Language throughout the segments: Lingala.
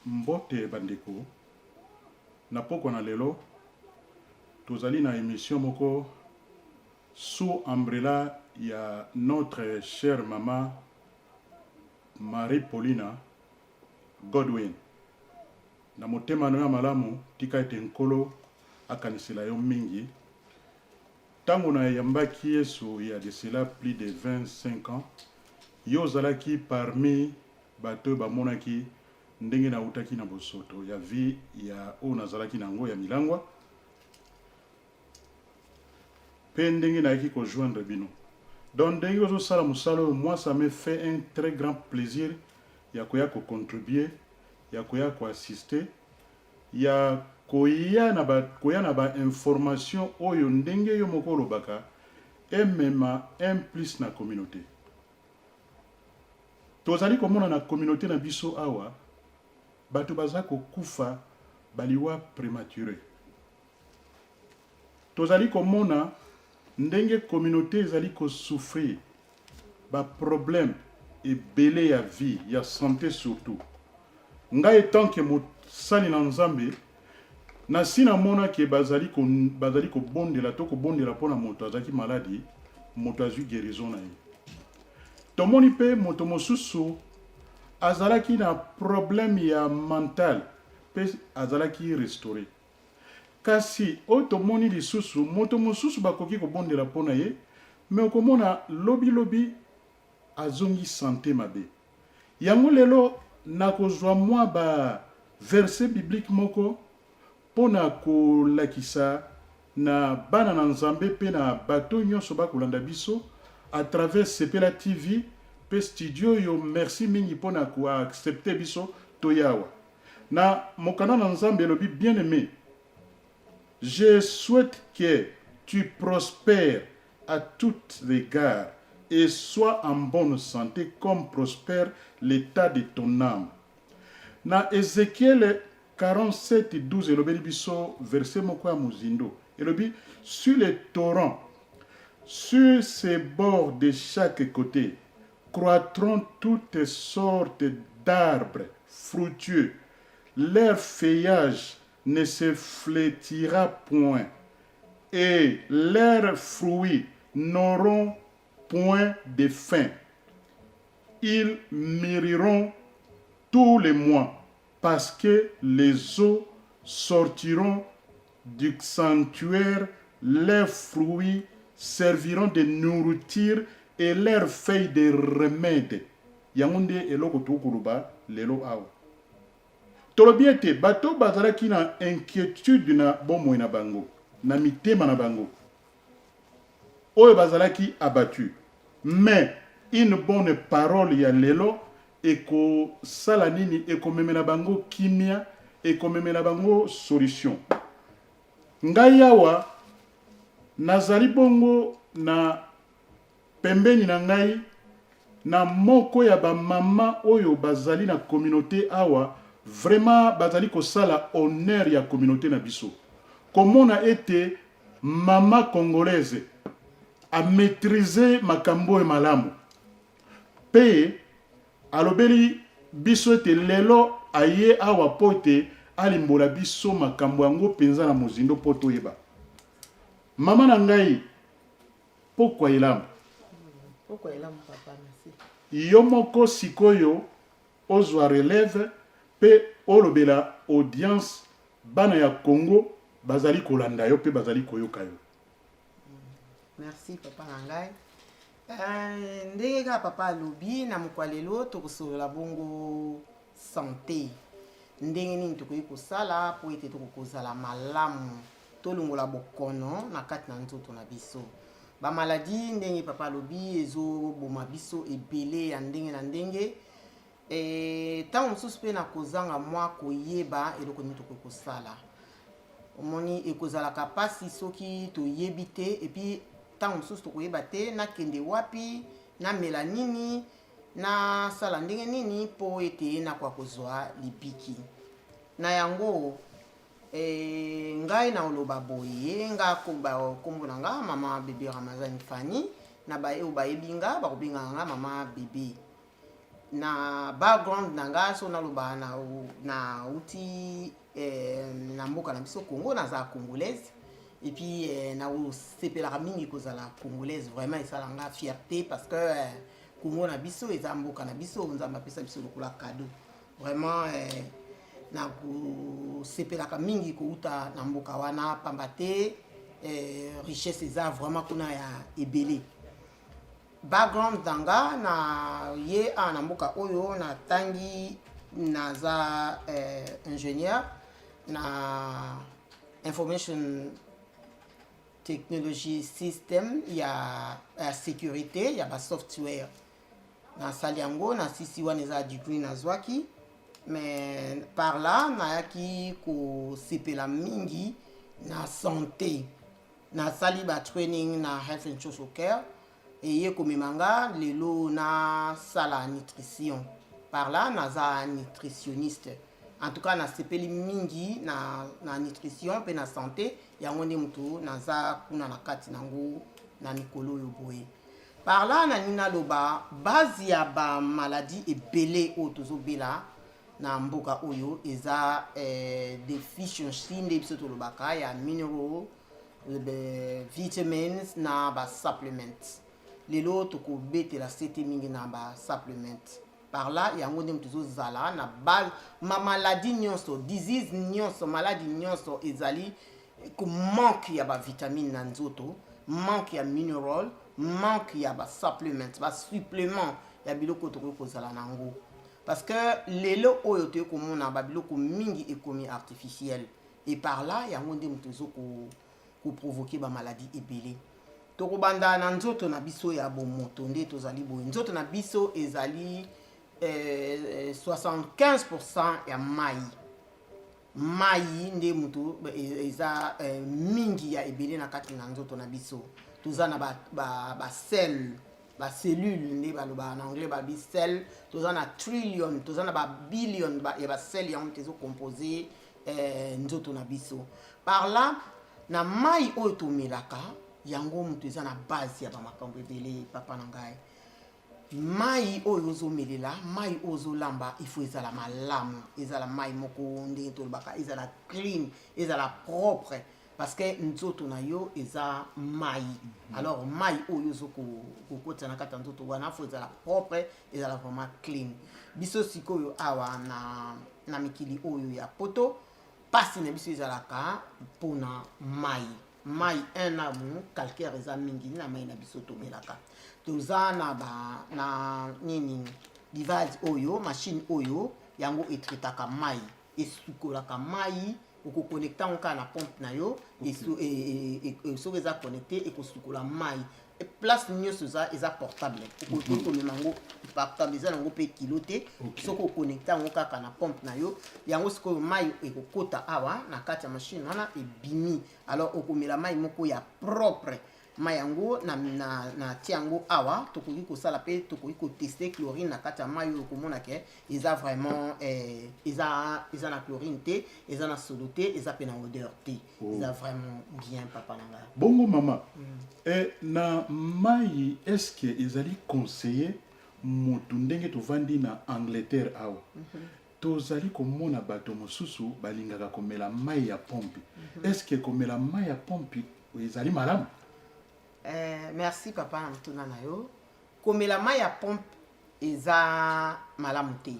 Mbote bandeko na poko na lelo tozali na émission moko sous umbrella ya notre chère maman Marie-Paulina Godwin na motema no ya malamu tika ete nkolo akanisela yo mingi tango na yambaki Yesu il y a de cela plus de 25 ans yo zalaki parmi bato bamonaki ndenge na utaki na bosoto ya vie ya o nazalaki nango ya milangwa pe ndenge na yaki ko joindre bino donc ndenge ozo sala musalo moi ça me fait un très grand plaisir ya koya ko contribuer ya koya ko assister ya koya na ba information oyo ndenge yo moko lobaka emema un plus na communauté tozali komona na communauté na biso awa bato baza kokufa baliwa prématuré tozali komona ndenge communauté ezali ko souffrir ba problème ebele ya vie ya santé surtout ngai tant que mosali na nzambe na sina mona ke bazali ko bondela to ko bondela pona moto azaki maladie moto azui guérison na ye tomoni pe moto mosusu azalaki na problème ya mental pe azalaki restauré kasi otomoni lisusu moto mosusu bakoki kobondela pona ye me okomona lobi azongi santé mabe yango lelo nakozwa mwa ba verset biblique moko pona kolakisa na bana na nzambe pe na bato nyonso bakolanda biso à travers Sepela TV pe studio yo merci mingi pona ko accepter biso toyawa na mokana na nzambe lobi bien aimé je souhaite que tu prospères à toutes les égards et sois en bonne santé comme prospère l'état de ton âme na Ézéchiel 47:12 elobeli biso verset moko ya muzindo elobi sur les torrents sur ces bords de chaque côté croîtront toutes sortes d'arbres fructueux. Leur feuillage ne se flétrira point et leurs fruits n'auront point de fin. Ils mûriront tous les mois parce que les eaux sortiront du sanctuaire, leurs fruits serviront de nourriture et leurs feuilles de remède. Yangonde eloko tukuluba lelo awa. Tolobiete bato bazalaki na inquiétude na bomo na bango, na mitema na bango. Oyo bazalaki abattu. Mais une bonne parole ya lelo eko sala nini eko memela bango kimia eko memela bango solution. Ngai awa nazali bongo na pembeni na ngai na moko ya ba mama oyo bazali na communauté awa vraiment bazali ko sala honneur ya communauté na biso komona ete mama congolaise a maîtriser makambo e malamu pe alobeli biso ete lelo aye awa pote alimbola biso makambo yango penza na mozindo poto yeba mama na ngai pourquoi ilamu papa merci yo moko sikoyo ozwa relève pe olobela audience bana ya Congo bazali kolanda yo pe bazali koyoka yo merci papa na ngai ndenge ka papa alobi na mokwalelo tokosolola bongo santé ndenge nini tokoki kosala po ete tokozala malamu tolongola bokono na kati na nzoto na biso ba maladie ndenge papa alobi ezoboma biso ebele ya ndenge na ndenge ntango mosusu mpe na kozanga mwa koyeba eloko nini tokoki kosala omoni ekozalaka mpasi soki toyebi te epuis ntango mosusu tokoyeba te nakende wapi namela nini nasala ndenge nini mpo ete nakoka kozwa lipiki na yango ngai na oloba boye nga kombo na nga mama bébé Ramazani Fanny na baye obayebi nga bakobenga nga mama bébé na background nanga so naloba na uti na mboka na biso Congo naza congolaise et puis na osepelaka mingi kozala congolaise vraiment esalanga fierté parce que Congo na biso eza mboka na biso nzambe apesa biso lokola cadeau vraiment na kosepelaka mingi kouta na mboka wana pamba te richesse eza vraiment kuna ya ebele. Background danga na ye na mboka oyo na tangi naza ingénieur na information technology system ya sécurité ya ba software na saliango na sisi wana eza degree na zwaki mais par là nayaki kosepela mingi na santé na sali ba training na health and social care et komemanga lelo na sala nutrition par là naza nutritionniste en tout cas na sepeli mingi na nutrition pe na santé yango nde mutu naza kuna na kati nango na mikolo yo boye par là na nina loba base ya ba maladie ebele o tozobela na mboka oyo eza deficiency nde biso tolobaka ya mineral vitamins na ba supplements lelo tokobetela sete mingi na ba supplements par là yango nde tozozala na base ma maladie nyonso disease nyonso maladie nyonso ezali ko manque ya ba vitamine na nzoto manque ya mineral manque ya ba supplements ba supplément ya biloko tokozala nango parce que lelo oyo te komona ba biloko mingi ekomi artificiel et par là yango nde ko provoquer ba maladie ebele tokobanda na nzoto na biso ya bomoto nde tozali boye nzoto na biso ezali 75% ya mai nde mutu eza mingi ya ebele na kati na nzoto na biso toza na ba cellule nde baloba na anglais ba cell toza na trillion toza na ba billion ya ba cell yango tezo composer nzoto na biso par là na mai oyo tomelaka yango mutu eza na base ya ba makambo ebele papa na ngai mai oyo ozomelela mai ozolamba il faut ezala malamu ezala mai moko ndenge tolobaka ezala clean ezala propre parce que nzoto na yo eza mai alors mai oyo ozokokota na kati ya nzoto wana faut ezala propre ezala vraiment clean biso sikoyo awa na mikili oyo ya poto pasi na biso ezalaka mpona mai un amu calcaire eza mingi na mai na biso tomelaka toza na nini device oyo machine oyo yango etretaka mai esukolaka mai okoconnecta nka na pompe na yo soki eza connecté ekosukola mai place nyonso eza portable okomema yango portable eza nango mpe kilo te soki oconnecta yango kaka na pompe na yo yango sikoyo mai ekokota awa na kati ya machine wana ebimi alors okomela mai moko ya propre mai yango na tia yango awa tokoki kosala mpe tokoki koteste chlorine na kati ya mai oyo okomona ke eza vraiment eza na chlorine te eza na sodo te eza mpe na odeur te eza vraiment bien papa na ngai bongo mama na mai est-ce que ezali conseiller motu ndenge tovandi na Angleterre awa tozali komona bato mosusu balingaka komela mai ya pompe est-ce que komela mai ya pompe ezali malamu? Merci papa na mtuna na yo komela mai ya pompe eza malamu te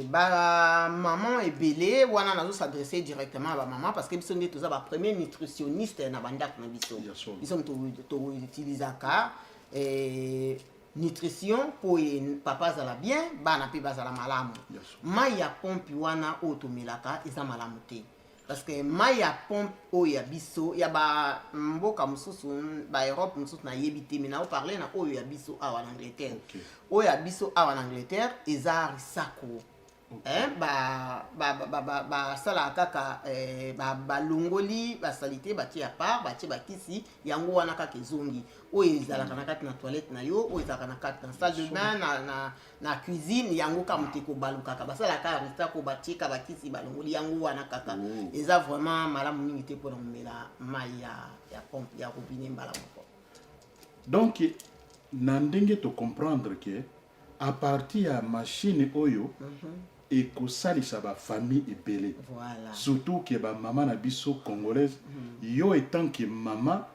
ba maman ebele wana nazo s'adresser directement à ba maman parce que biso nde toza ba premier nutritionniste na bandako na biso biso to utilisaka nutrition pour papa azala bien bana pe bazala malamu mai ya pompe wana oyo tomelaka eza malamu te parce que mai ya pompe oyo ya biso ya ba mboka mosusu ba Europe mosusu na yebi te mais na parler na oyo ya biso awa na Angleterre oyo ya biso awa na Angleterre eza risako basala kaka balongoli basalite batie ya part batie bakisi yango wana kaka ezongi oyo ezalaka na kati na toilette na yo oyo ezalaka na kati na salle de bain na cuisine yango ka moto ekobalukaka basalaka risako batieka bakisi balongoli yango wana kaka eza vraiment malamu mingi te mpona komela mai ya pompe ya robinet mbala moko donc na ndenge to comprendre que à partir ya machine oyo ekosalisa bafamille ebele Voilà. surtout que bamama na biso congolaise yo etant que mama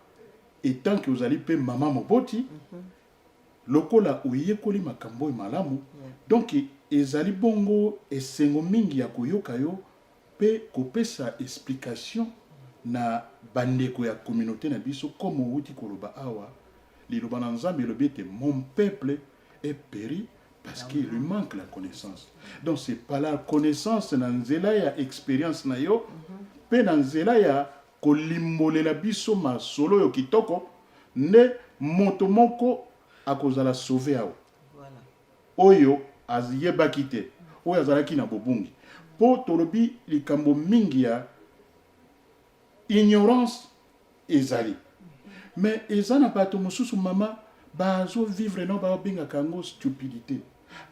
etant que ozali mpe mama moboti lokola oyekoli makambo oyo malamu donc ezali bongo esengo mingi ya koyoka yo mpe kopesa explication na bandeko ya communauté na biso comme outi koloba awa liloba na nzambe elobi ete mon peuple est péri parce qu'il lui manque la connaissance. Donc c'est pas la connaissance na nzela ya expérience na yo pe na nzela ya kolimbolela biso masolo yo kitoko nde moto moko akozala sauver awa. Voilà. Oyo aziyebaki te oyo azalaki na bobungi po tolobi likambo mingi ya ignorance ezali mais eza na bato mosusu mama bazo vivre no babengaka yango stupidité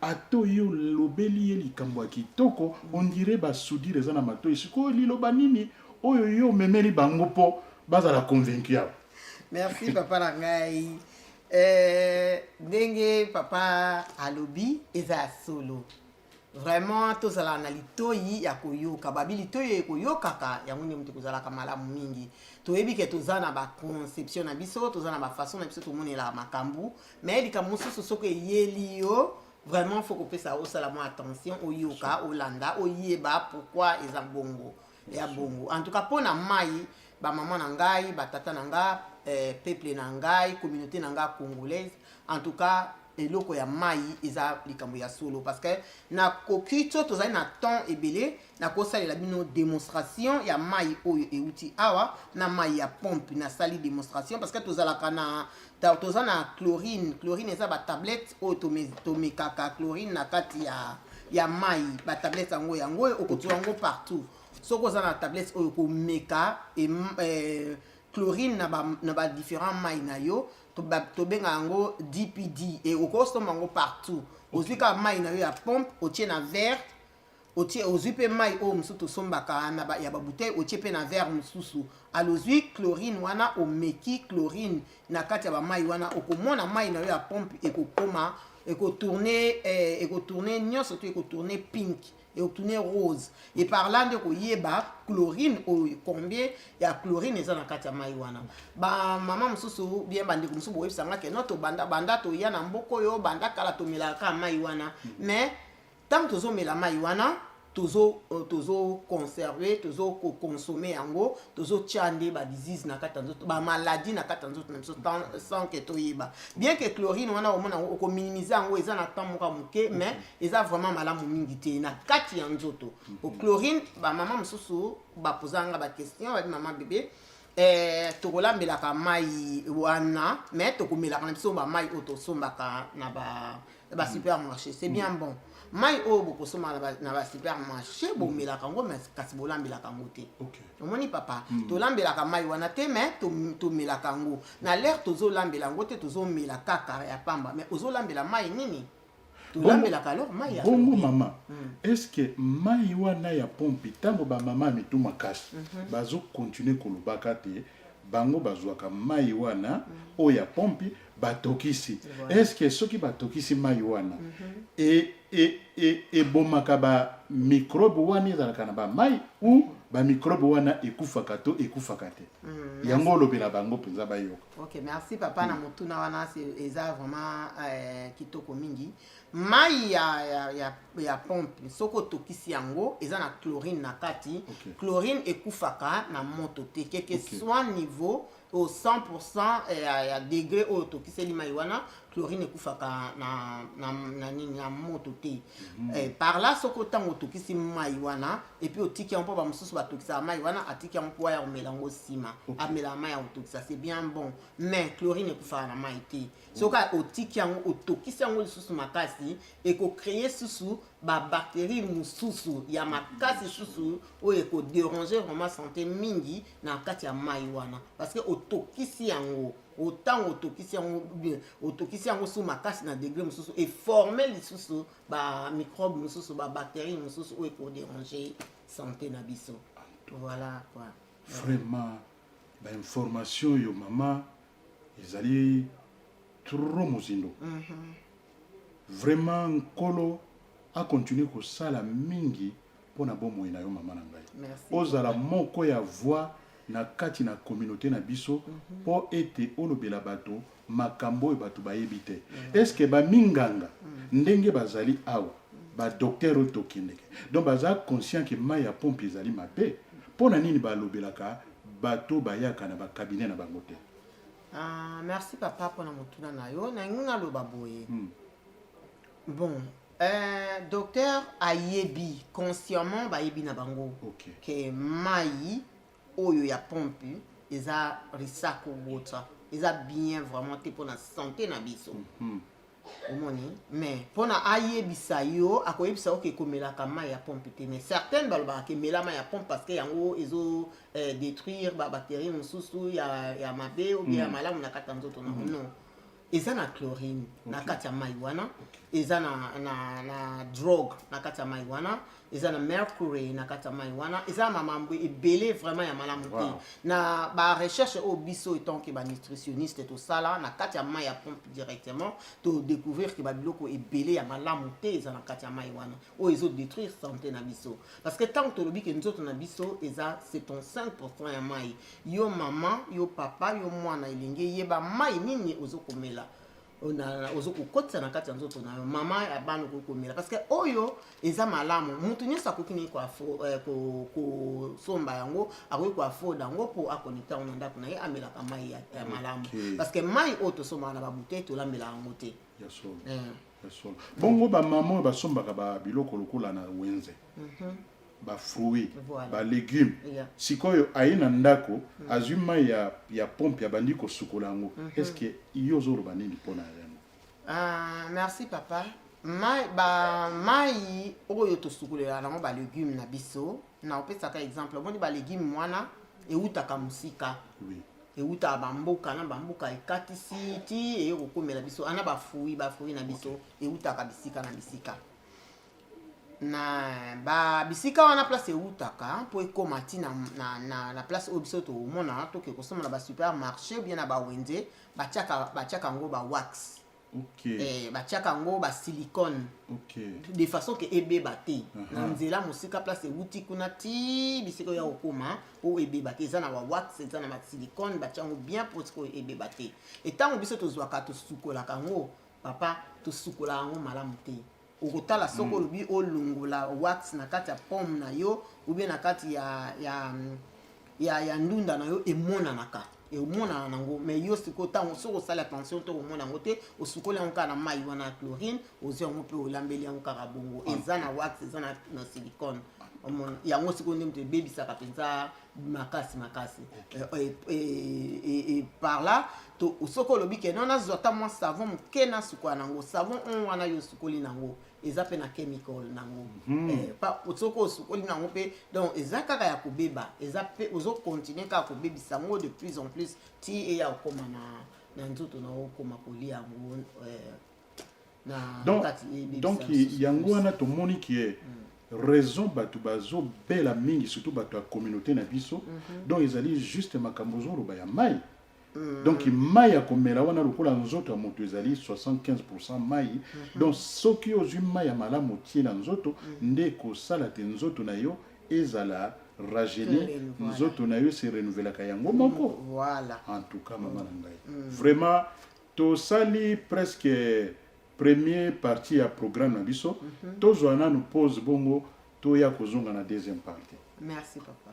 ato yo lobeli ye likambo ya kitoko on dirait basudire eza na matoi sikoyo liloba nini oyo yo memeli bango mpo bazala convaincu yao. Merci papa na ngai. Ndenge papa alobi eza solo. Vraiment tozala na litoi ya koyoka babi litoi ya koyokaka yango nde mutu kozalaka malamu mingi toyebi ke toza na baconception na biso toza na bafaçon na biso tomonela makambo mais likambo mosusu soki eyeli yo vraiment faut kopesa osala mwa attention oyoka olanda oyeba pourquoi eza bongo ya bongo en tout cas mpona mai bamama na ngai batata na nga peuple na ngai communauté na nga congolaise en tout cas eloko ya mai eza likambo ya solo parce que na kokito tozali na temps ebele na kosalela bino démonstration ya mai oyo euti awa na mai ya pompe na sali démonstration parce que tozalaka na toza na chlorine eza ba tablette oyo tomekaka chlorine na kati ya mai ba tablette yango okotiwa yango partout soki oza na tablette oyo komeka chlorine na ba différents mai na yo tobenga yango DPD et okosomba yango partout ozwi ka mai na yo ya pompe otie na verre otie ozwi pe mai oyo mosusu tosombaka ya babouteille otie pe na verre mosusu alozwi chlorine wana omeki chlorine na kati ya bamai wana okomona mai na yo ya pompe ekokoma ekotourne nyonso to ekotourne pink et obtenir rose et par là ndeko yeba chlorine ou combien ya chlorine eza na kati ya mai wana ba mama mususu bien bandeko mususu boyebisanga ke noto banda to ya na mboko yo banda kala to melaka mai wana mais tant tozo mela mai wana tozo conserver tozo consommer yango tozo tiande ba disease na kati nzoto ba maladie na kati nzoto sans que toyeba bien que chlorine wana omona ko minimiser yango eza na temps moka muke mais eza vraiment malamu mingi te na kati ya nzoto o chlorine ba mama mususu ba posanga ba question ba mama bébé tokolambelaka mai wana mais tokomelaka na biso ba mai otosombaka na ba supermarché c'est bien bon mai oyo bokosoma na ba supermarché bomelaka yango mais kasi bolambelaka yango te omoni papa tolambelaka mai wana te mais tomelaka yango na l'air tozolambela yango te tozomela kaka ya pamba mais ozolambela mai nini tolambelaka alors mai ya bongo mama est-ce que mai wana ya pompe ntango bamama mitu makasi bazokontinue kolobaka te bango bazwaka mai wana oyo ya pompe batokisi est-ce que soki batokisi mai wana ebomaka ba microbe wana ezalaka na ba mai ou ba microbe wana ekufaka to ekufaka te yango olobela bango mpenza bayoka. Ok, merci papa na motuna wana eza vraiment kitoko mingi mai ya pompe soko otokisi yango eza na chlorine na kati chlorine ekufaka na moto te quel soit niveau au 100% ya degré oyo tokiseli mai wana chlorine ekufaka na moto te par là soko ntango otokisi mai wana epuis otiki yango mpo bamosusu batokisaka mai wana atiki yango mpo ya komela yango nsima amela mai ya kotokisa c'est bien bon mais chlorine ekufaka na mai te soki otiki yango otokisi yango lisusu makasi ekocreye susu babactérie mosusu ya makasi susu oyo ekoderange vraiment santé mingi na kati ya mai wana parce que otokisi yango autant otokisi yango su makasi na degré mosusu eforme lisusu bamicrobe mosusu babactérie mosusu oyo ekoderange santé na biso voilà quoi. Vraiment bainformation yo mama ezali trop mozindo vraiment nkolo a continuer kosala mingi mpona bomoi na yo mama na ngai. Merci. Ozala moko ya voix na kati na communauté na biso mpo ete olobela bato makambo oyo bato bayebi te. Eske baminganga ndenge bazali awa badokter oyo tokendeke donc baza conscient ke mai ya pompe ezali mabe mpo na nini balobelaka bato bayaka na bakabinet na bango te? Merci papa mpona motuna na yo na ngai naloba boye. Bon, docteur ayebi consciemment bayebi na bango ke mai oyo ya pompe eza risako wota eza bien vraiment te pour la santé na biso. Omoni mais pona ayebisa yo akoyebisa oke komelaka mai ya pompe te mais certaines balobaka ke mela mai ya pompe parce que yango ezo détruire ba bactéries mosusu ya mabe ou bien malamu na kati ya nzoto na non eza na chlorine na kati ya mai wana eza na drogue na kati ya mai wana eza na mercury na kati ya mai wana eza mamambo ebele vraiment ya malamu te na ba recherche au biso etant que ba nutritionniste to sala na kati ya mai ya pompe directement to découvrir que ba biloko ebele ya malamu te eza na kati ya mai wana o ezo détruire santé na biso parce que tant to lobi que nzoto na biso eza 75% ya mai yo mama yo papa yo mwana elenge yeba mai nini ozokomela ozo kokotisa na kati ya nzoto na yo mama ya bana kokomela parce que oyo eza malamu mutu nyonso akoki ni kosomba yango akoki koafoda yango mpo akonekta yango na ndako na ye amelaka mai ya malamu parce que mai oyo tosombaka na babutei tolambela yango te. Bongo bamama oyo basombaka babiloko lokola na wenze bafruit balégume sikoyo aye na ndako azwi mai ya pompe abandi kosukola yango estce yo ozoloba nini mpona yango? Merci papa. Mai oyo tosukolela nango balégume na biso na opesaka exemple omoni balégume mwana eutaka mosika eutaka bamboka na bamboka ekatisi ti eye kokomela biso ana bafruit na biso eutaka bisika na bisika na bisika wana place eutaka mpo ekoma ti na place oyo biso tomona toke kosomba na basupermarché ou bien na bawenze batiaka yango bawax batiaka yango basilicone de façon ke ebeba te na nzela mosika place euti kuna ti bisika oyo ya kokoma po ebeba te eza na bawax eza na basilicone batia yango bien po sika oyo ebeba te etango biso tozwaka tosukolaka yango papa tosukola yango malamu te okotala soko olobi olongola wax na kati ya pomme na yo ou bien na kati ya ndunda na yo emonanaka nango mais yo siko ntango soki osala attention to komona yango te osukoli yango kaka na mai wana ya chlorine ozwi yango mpe olambeli yango kaka bongo eza na wax eza na silicone yango sikoyo nde moto ebebisaka mpenza makasi par là soki olobi ke no nazwa ata mwa savon moke nasukola nango savon on wana yo osukoli nango eza mpe na chemical nango soki osukoli nango mpe donc eza kaka ya kobeba eza mpe ozokontinue kaka kobebisa yango de plus en plus ti eya okoma na nzoto na okoma kolia yango donc yango wana tomoni kie raison bato bazobela mingi surtout bato ya communauté na biso donc ezali juste makambo ozoloba ya mai donc mai ya komela wana lokola nzoto ya moto ezali 75% mai donc soki ozwi mai ya malamu otie na nzoto nde kosala te nzoto na yo ezala rajeuni nzoto na yo se renouvelaka yango moko en tout cas mama na ngai vraiment tosali presque première partie ya programme na biso tozwa nanu pause bongo toya kozonga na deuxième partie. Merci papa.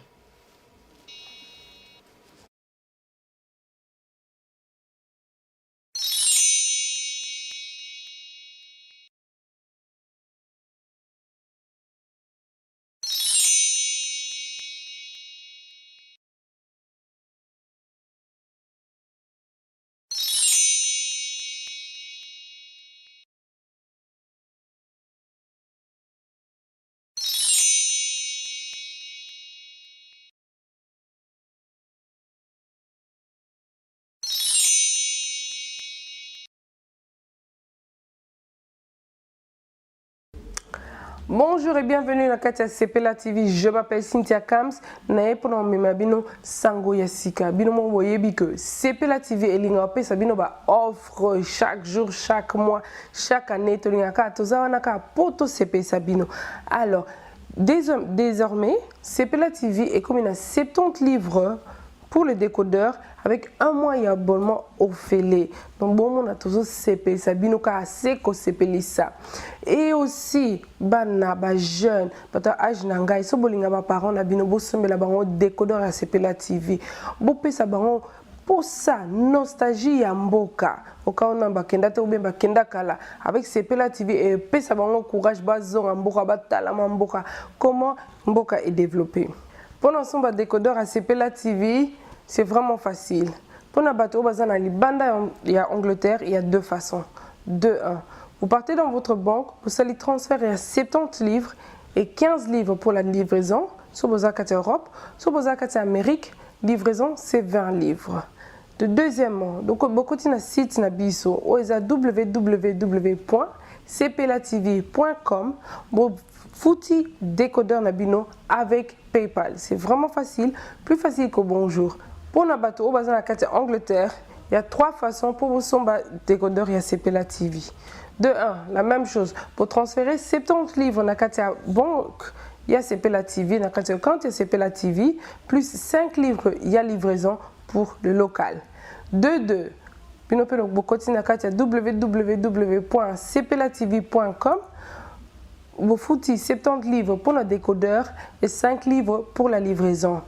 Bonjour et bienvenue à Katia Sepela TV. Je m'appelle Cynthia Kams. Nae pour mimabino sango yasika. Bino mo boyebi que Sepela TV et linga pe sabino ba offre chaque jour, chaque mois, chaque année to linga ka tozawana ka poto sepe sabino. Alors désormais Sepela TV est comme une 70 livres pour le décodeur avec un mois d'abonnement offert. Donc bon on a toujours CP sabino ka seko sepelisa. Et aussi bana ba jeune bata âge nanga so bolinga ba parents na bino bo sombela bango décodeur ya Sepela TV. Bo pesa bango pour ça nostalgie ya mboka. Oka on ba kenda te ubemba kenda kala avec Sepela TV et pesa bango courage bazonga mboka batala mboka. Comment mboka est développé. Pour l'ensemble décodeur à Sepela TV, c'est vraiment facile. Pour la bateau bazana libanda il y a Angleterre, il y a deux façons. 2-1. Vous partez dans votre banque, vous allez transférer à 70 livres et 15 livres pour la livraison, sur Bozakati Europe, sur Bozakati Amérique, livraison c'est 20 livres. De deuxièmement, donc beaucoup de sites na biso, oeza www.cpelatv.com, fouti décodeur nabino avec PayPal. C'est vraiment facile, plus facile qu'au bonjour. Pour la bateau, au bazar la carte Angleterre, il y a 3 façons pour vous son décodeur et Sepela TV. De 1, la même chose. Pour transférer 70 livres dans la carte banque, il y a Sepela TV. Dans la carte compte, il y a Sepela TV. Plus 5 livres, il y a livraison pour le local. De 2, puis on peut continuer la carte www.cpelatv.com. Vous foutez 70 livres pour le décodeur et 5 livres pour la livraison.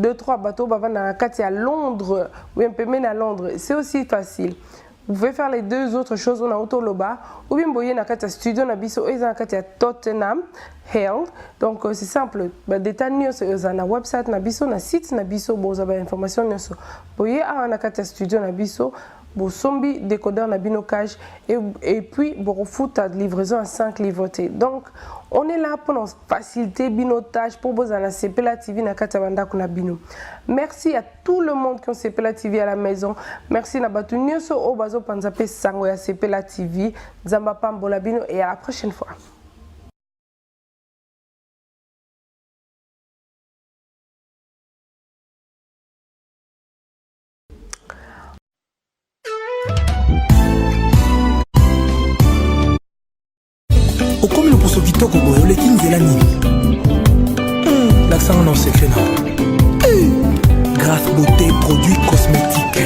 2-3 bateaux dans la carte à Londres, ou un peu même à Londres, c'est aussi facile. Vous pouvez faire les deux autres choses, on a Autoloba, ou bien vous voyez dans la carte studio, na biso, et dans la carte à Tottenham, Hell. Donc c'est simple, détails sur la website, na biso, na site, na biso, vous avez information. Vous voyez dans la carte studio, na biso, vous sombi décodeur na binocage et puis vous refoutre la livraison à 5 livretés. Donc on est là pour nous faciliter binotage pour vous en Sepela TV na katabanda kuna bino. Merci à tout le monde qui ont Sepela TV à la maison. Merci na batu nyoso o bazo panzape sango ya Sepela TV. Zamba pambola bino et à la prochaine fois. Comme le poso kitoko boyo le kinzela nini l'accent non secret non grâce beauté produits cosmétiques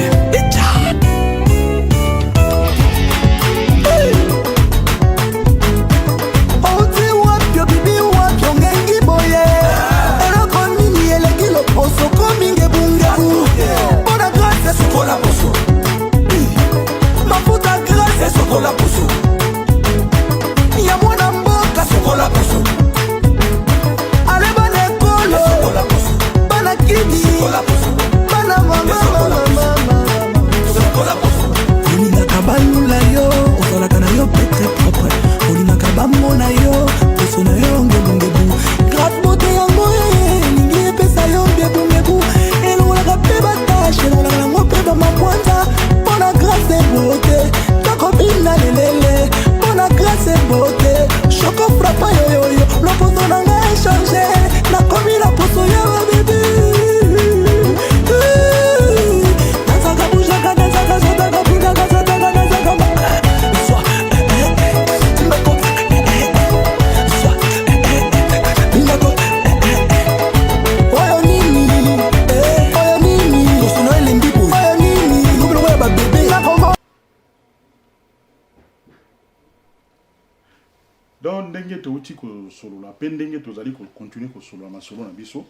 donc ndenge touti kosolola mpe ndenge tozali kocontinue kosolola masolo na biso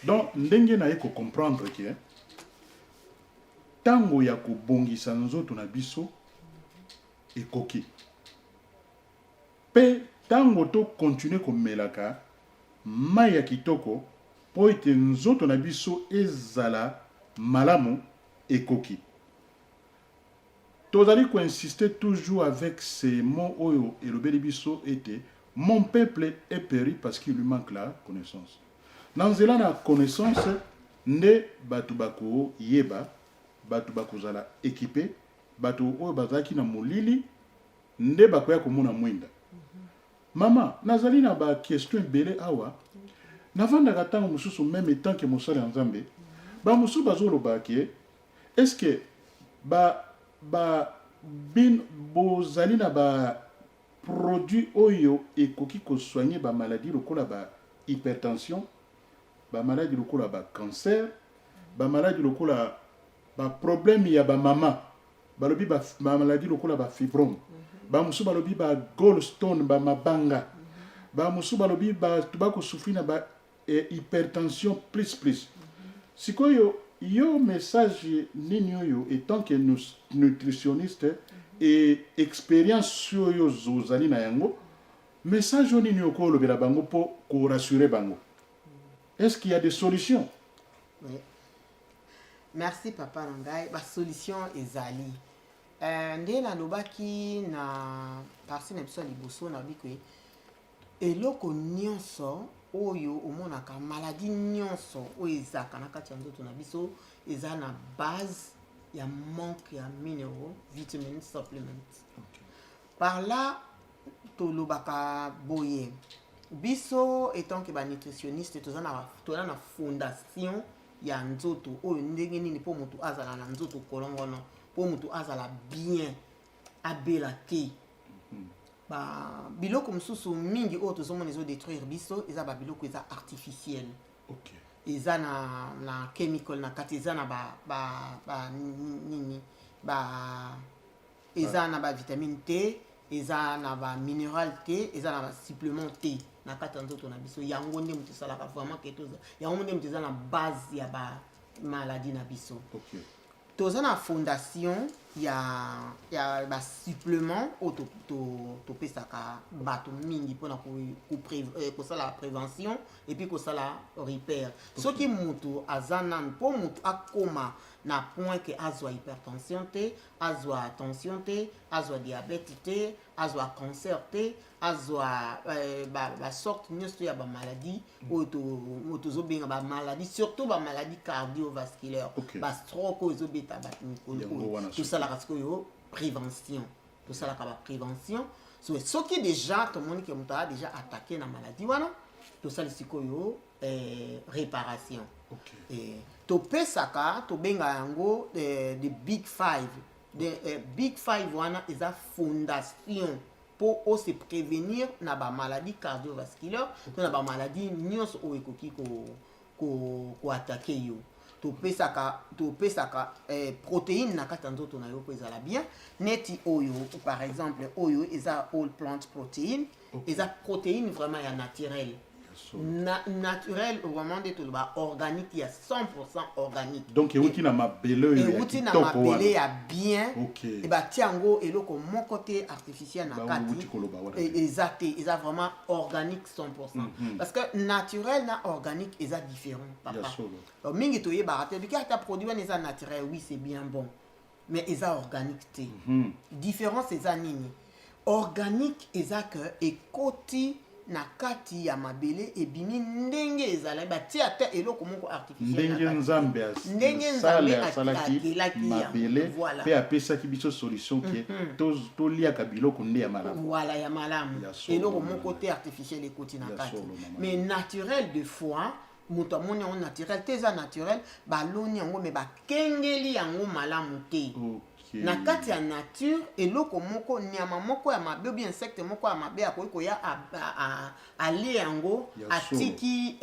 donc ndenge naye kocomprendre ke ntango ya kobongisa nzoto na biso ekoki mpe ntango tocontinue komelaka mai ya kitoko mpo ete nzoto na biso ezala malamu ekoki. Tozali insister toujours avec ces mots oyo elobeli biso ete mon peuple est péri parce qu'il lui manque la connaissance. Nanzela na connaissance nde batu bako yeba, batu bako zala équipé, batu oyo bazaki na molili nde bakoya komona mwinda. Maman, nazali na ba question belé awa. Navandaka tango mususu même temps que mosala nzambe. Ba mususu bazoloba ke est-ce que bin bozali na ba produit oyo ekoki ko soigner ba maladie lokola ba hypertension, ba maladie lokola ba cancer, ba maladie lokola ba problème ya ba mama, ba lobi ba maladie lokola ba fibrome, ba mususu ba lobi ba gallstone ba mabanga, ba mususu ba lobi ba tubako souffrir na ba hypertension plus. Sikoyo yo message nini oyo étant que nous nutritionniste et expérience sur yo zozali na yango message nini oko lobela bango po ko rassurer bango. Est-ce qu'il y a des solutions? Oui. Merci papa Nangai. La solution ezali. Nde na lobaki na parti na biso liboso na bikwe eloko nyonso oyo omonaka maladie nyonso oyo ezaka na kati ya nzoto na biso eza na base ya manque ya mineral vitamin supplement. Par là tolobaka boye biso étant que ba nutritionniste toza na fondation ya nzoto oyo ndenge nini po mutu azala na nzoto kolongono po mutu azala bien abela te. Biloko mususu mingi oyo tozomona ezo détruire biso eza ba biloko eza artificiel. Okay. Eza na chemical na kati eza na eza na ba vitamine T, eza na ba mineral T, eza na ba supplément T na kati ya nzoto na biso yango nde mutu salaka vraiment ke toza yango nde mutu eza na base ya ba maladie na biso. Okay. Toza na fondation ya ba supplément auto to pesaka bato mingi pona ko sala prévention et puis ko sala repair. Soki mutu azanan po mutu akoma na point que azwa hypertension te, azwa tension te, azwa diabète te, azwa cancer te, azwa ba sorte nyonso ya ba maladie ou tozo benga ba maladie surtout ba maladie cardiovasculaire. Okay. Ba stroke ozo beta ba mikolo tout ça la rasiko prévention tout ça la prévention so qui déjà tout le monde qui a déjà attaqué la maladie voilà tout ça le sikoyo réparation. Okay. Et to pesaka to benga yango de big five big five wana eza fondation pour se prévenir na ba maladie cardiovasculaire to na ba maladie nyonso o ekoki ko attaquer yo. To pesaka protéine na kati ya nzoto na yo po ezala bien neti oyo par exemple oyo eza all plant protein. Okay. Eza protéine vraiment ya naturel. Naturel vraiment de tout ba organique il y a 100% organique. Donc euti na mabele ya euti na mabele ya bien. Okay. Et ba tiango eloko mon côté artificiel na kati eza vraiment organique 100%. Parce que naturel na organique eza différent papa. Mingi to yeba te bika ta produit eza naturel oui c'est bien bon mais eza organique te. Différence eza nini? Organique eza que ekoti na kati ya mabele ebimi ndenge ezala batia te eloko moko artificiel ndenge nzambe asalaki mabele pe apesaki biso solution ke toliaka biloko nde ya malamu. Voilà ya malamu eloko moko te artificiel ekoti na kati mais naturel de fois moto amoni yango naturel te eza naturel baloni yango me bakengeli yango malamu te. Na kati ya nature eloko moko nyama moko ya mabe ou bien insecte moko ya mabe akoki koya ali yango atiki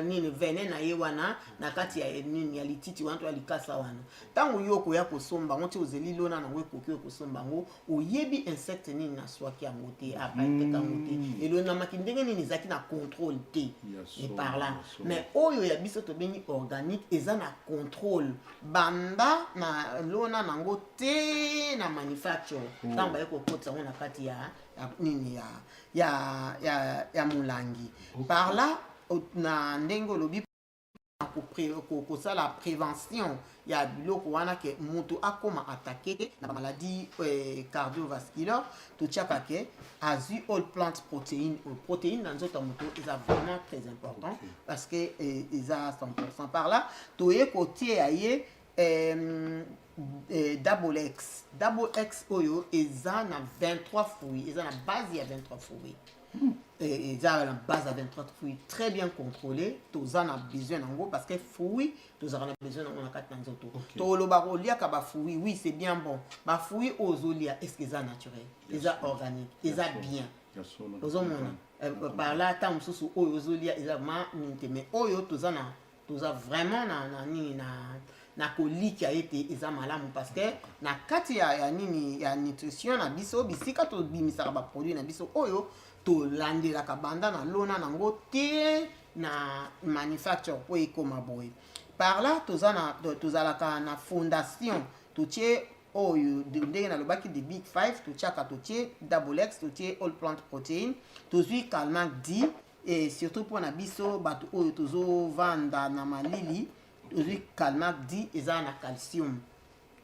nini venin na ye wana na kati ya nini ya lititi wana to ya likasa wana tango yo koya kosomba ngo ti ozeli lona nango ekoki kosomba ngo oyebi insecte nini na swaki yango te apaite kango te elonamaki ndenge nini ezalaki na contrôle te et par là mais oyo ya biso tobengi organique eza na contrôle banda na lona nango te na manufacture tango baye kokotisa ngo na kati ya nini ya mulangi par là na ndenge olobi kosala prévention ya biloko wana ke mutu akoma attaqué na maladie cardiovasculaire totiaka ke azwi all plant protéine dans nzoto mutu eza vraiment très important parce que eza 100% par là toye kotie ya ye double X oyo eza na 23 fruits eza na base ya 23 fruits eza na base ya 23 fruits très bien contrôlé toza na besoin nango parce que fruits toza na besoin nango na kati na nzoto toloba koliaka ba fruits oui c'est bien bon ba fruits ozolia est-ce que eza naturel eza organique eza bien ozomona par là tant mosusu oyo ozolia eza ma ninte mais oyo toza vraiment na nini na kolika ete eza malamu parce que na kati ya nini ya nutrition na biso bisika to bimisaka ba produit na biso oyo to landelaka banda na lona nango te na manufacture po ekoma boye par là tozalaka na fondation totie oyo ndenge nalobaki de big 5 totiaka totie double X totie all plant protein tozwi calmant D et surtout pour na biso bato oyo tozovanda na malili tozwi calmant D eza na calcium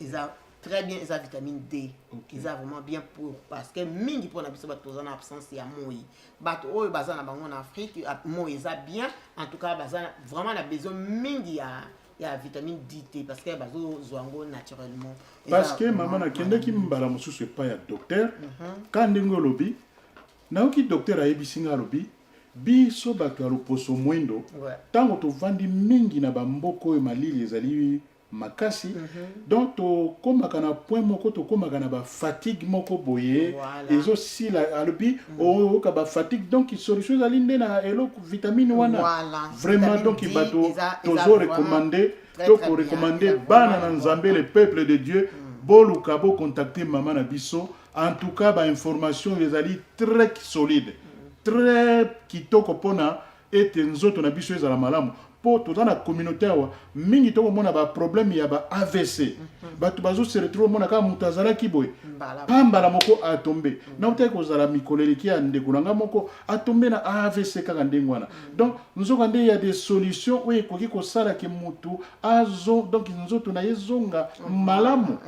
eza très bien eza vitamine D eza vraiment bien pour parce que mingi pour na biso bato toza na absence ya moi bato oyo baza na bango na Afrique moi eza bien en tout cas baza vraiment na besoin mingi ya vitamine D parce que bazo zwango naturellement parce que maman na kende ki mbala mosusu pas ya docteur quand ndingo lobi na oki docteur ayebisinga lobi biso bato ya loposo mwendo tango tovandi mingi na bamboko oyo malili ezali makasi donc tokomaka na point moko tokomaka na bafatigue moko boye ezosila alobi oyoka bafatigue donc solution ezali nde na eloko vitamine wana vraiment donc bato tozorecommande tokorecommande bana na nzambe le peuple de Dieu boluka bocontacter mama na biso en tout cas bainformation ezali très solide très kitoko pona ete nzoto na biso ezala malamu po toza na communauté awa mingi tokomona ba problème ya ba AVC bato bazo se retrouver mona ka mutu azalaki boye pambala moko atombe na utaki kozala mikoleleki ya ndeko nanga moko atombe na AVC kaka ndenge wana donc nzoka nde ya des solutions oyo ekoki kosala ke mutu azo donc nzoto na ezonga malamu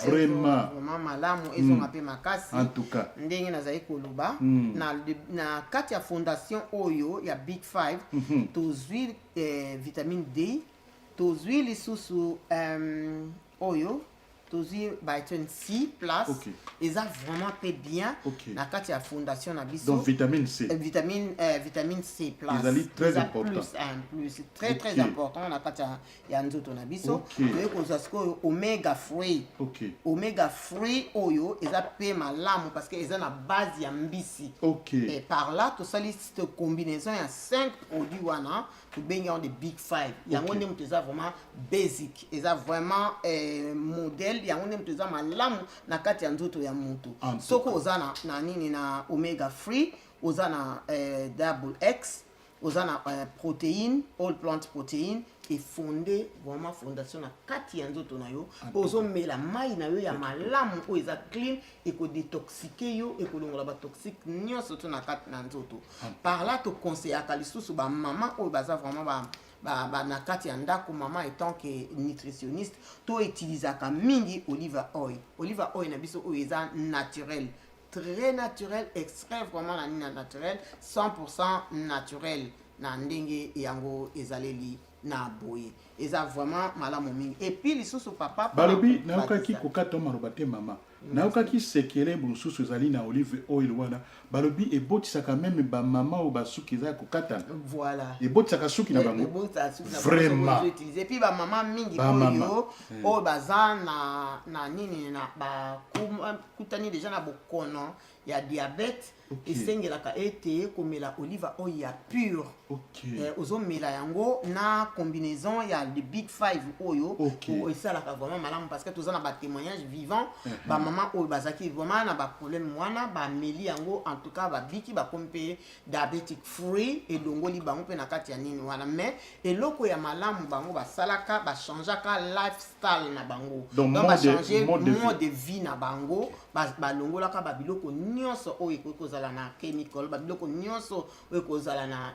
vraiment malamu ezonga pe makasi en tout cas ndenge nazali koloba na kati ya fondation oyo ya Big 5 tozwi vitamine D tozwi lisusu oyo tozwi vitamine C plus eza vraiment très bien na kati ya fondation na biso donc vitamine C vitamine C plus ezali très important plus très important na kati ya nzoto na biso toyekozwa sikoyo omega free oyo eza pe malamu parce que eza na base ya mbisi et par là tosali cette combinaison ya 5 produits wana tobengi on de big 5 yango nde moto eza vraiment basic eza vraiment modèle yango nde moto eza malamu na kati ya nzoto ya moto soko oza na nini na omega free oza na double X oza na protéine all plant protein et fondé vraiment fondation na kati ya nzoto na yo ozomela mai na yo ya malamu oyo eza clean ekodetoxike yo ekolongola batoxique nyonso to na kati na nzoto par là tokonseyaka lisusu bamama oyo baza vraiment na kati ya ndako mama étant que nutritionniste to utilisaka mingi olive oil na biso oyo eza naturel très naturel extrait vraiment na nina naturel 100% naturel na ndenge yango ezaleli na boye eza vraiment malamu mingi et puis lisusu papa balobi naokaki kokata maloba te mama naokaki sekele bususu ezali na olive oil wana balobi ebotisaka même ba mama o basuki za kokata voilà ebotisaka suki na bango vraiment et puis ba mama mingi oyo o baza na nini na ba kutani déjà na bokono ya diabète esengelaka ete komela olive oil ya pure ozomela yango na combinaison ya the big 5 oyo esalaka vraiment malamu parce que toza na ba témoignage vivant ba mama oyo bazaki vraiment na ba problème wana ba meli yango en tout cas ba biki ba kompe diabetic free et longoli bango pe na kati ya nini wana mais eloko ya malamu bango basalaka ba changeaka lifestyle na bango donc ba changer mode de vie na bango ba longolaka ba biloko nyonso oyo ekozala na chemical ba biloko nyonso oyo ekozala na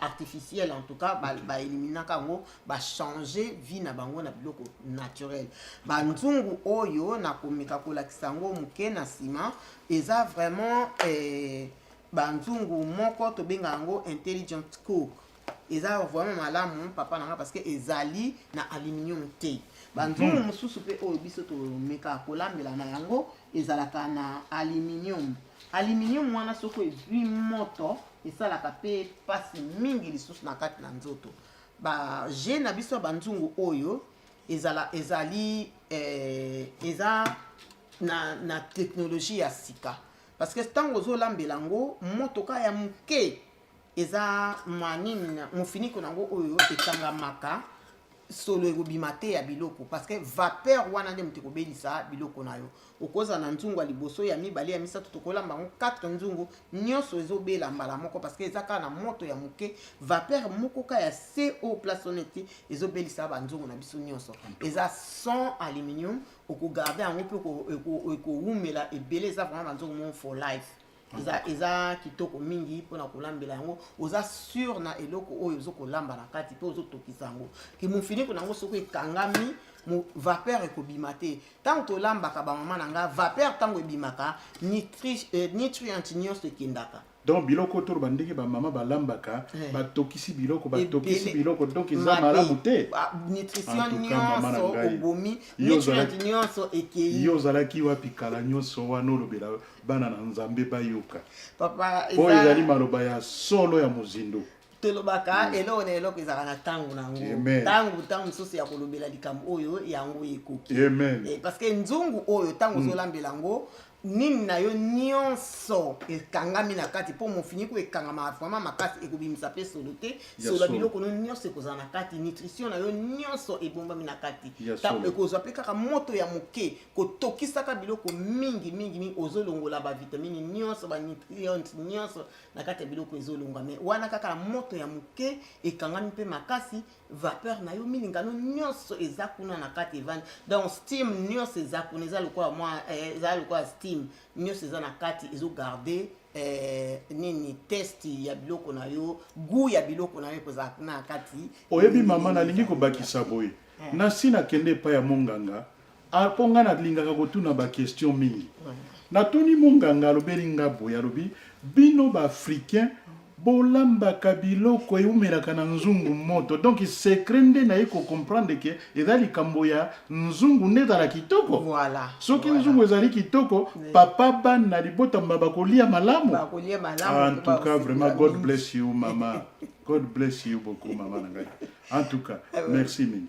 artificiel en tout cas ba éliminaka yango ba changer vie na bango na biloko naturel ba nzungu oyo na komeka kolakisa yango moke na sima eza vraiment ba nzungu moko tobenga yango intelligent cook eza vraiment malamu papa nanga parce que ezali na aluminium te banzungu mosusu pe oyo biso tomeka kolambela na yango ezalaka na aluminium wana soko ezwi moto esalaka pe pasi mingi lisusu na kati na nzoto je na biso banzungu oyo ezali eza na technologie ya sika parce que ntango ozolambela yango motoka ya moke eza manini mofiniko nango oyo ekangamaka solo ekobima te ya biloko parce que vapeur wana nde moto ekobelisa biloko na yo okoza na nzungu ya liboso ya mibale ya misato tokolamba yango 4 nzungu nyonso ezobela mbala moko parce que eza kaka na moto ya moke vapeur moko ka ya CO place honnête ezobelisa banzungu na biso nyonso eza sans aluminium okogarde yango mpe ekowumela ebele eza vraiment banzungu mon for life eza kitoko mingi mpona kolambela yango oza sur na eloko oyo ozokolamba na kati mpe ozotokisa yango ke mofiniko nango soko ekangami vapeur ekobima te ntango tolambaka bamama na nga vapeur ntango ebimaka nutrient nyonso ekendaka donc biloko to bandeki bamama balambaka batokisi biloko donc eza malamu te nutrition nyonso obomi nutrient nyonso ekei yo ozalaki wapi kala nyonso wana olobela bana na nzambe bayoka papa po ezali maloba ya solo ya mozindo tolobaka eloko na eloko ezalaka na ntango nango ntango mosusu ya kolobela likambo oyo yango ekoki parce que nzungu oyo ntango ozolambela yango nini na yo nyonso ekangami na kati mpo mofiniko ekangama vraiment makasi ekobimisa mpe solo te solo biloko no nyonso ekozala na kati nutrition na yo nyonso ebombami na kati ekozwa mpe kaka moto ya moke kotokisaka biloko mingi ozolongola bavitamine nyonso banutrient nyonso na kati ya biloko ezolonga me wana kaka moto ya moke ekangami mpe makasi vapeur na yo milingano nyonso eza kuna na kati evandi donc steam nyonso eza kuna eza lokola steam nyonso eza na kati ezogarde nini test ya biloko na yo goût ya biloko na yo ekozala na kati oyebi mama nalingi kobakisa boye nasi nakende epai ya monganga mpo nga nalingaka kotuna baquestion mingi natuni monganga alobeli nga boye alobi bino baafricain bolambaka biloko eumelaka na nzungu moto donc secret nde naye kocomprendre ke eza likambo ya nzungu nde ezala kitoko soki nzungu ezali kitoko papa bana libotamba bakolia malamu en tout cas vraiment God bless you mama God bless you beaucoup mama na ngai en tout cas merci mingi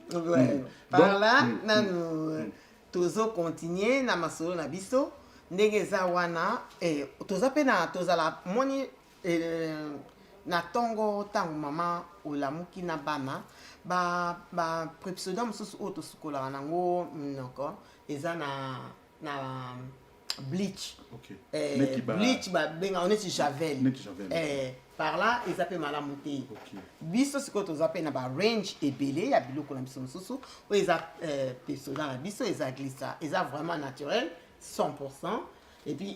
par là nanu tozocontinue na masolo na biso ndenge eza wana toza mpe na tozala moni na tongo ntango mama olamuki na bana prepsodome mosusu oyo tosukolaka nango minoko eza na bleach bleach babengaka neti javel par là eza mpe malamu te biso sikoyo toza mpe na barange ebele ya biloko na biso mosusu oyo eza pesoda na biso eza glissa eza vraiment naturel 100%. Et puis